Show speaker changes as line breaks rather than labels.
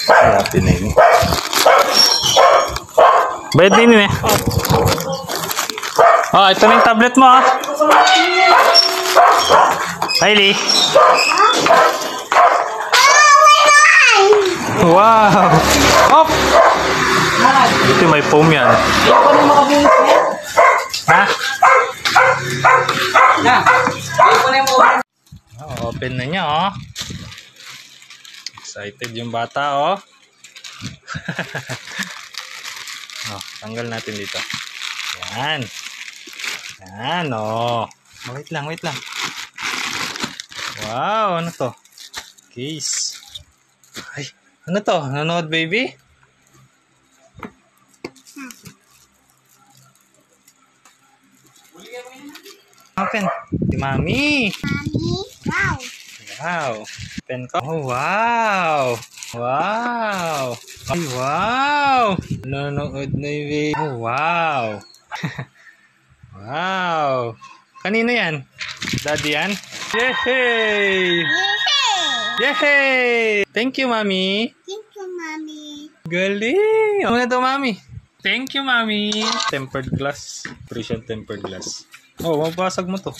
Ay, happy na yun. Bayad din yun eh. Oh, ito na yung tablet mo ah. Hailey. Wow. Oh. Ito may foam yan. Ha? Oh, open na niya oh. Excited yung bata oh. Oh, tanggal natin dito. Yan. Yan oh. Wait lang, wait lang. Wow, ano to? Case. Ay, ano to? Nanood baby? Open. Si Mami.
Mami, wow.
Wow. Pen ko. Oh, wow. Wow. Ay, wow. Nanonood na yung baby. Oh, wow. Wow. Kanino yan? Daddy yan? Yay! Yay! Thank you, Mami.
Thank you, Mami.
Galing. Ano na to, Mami? Thank you, Mami. Tempered glass. Precision tempered glass. Oh, mabasag mo to.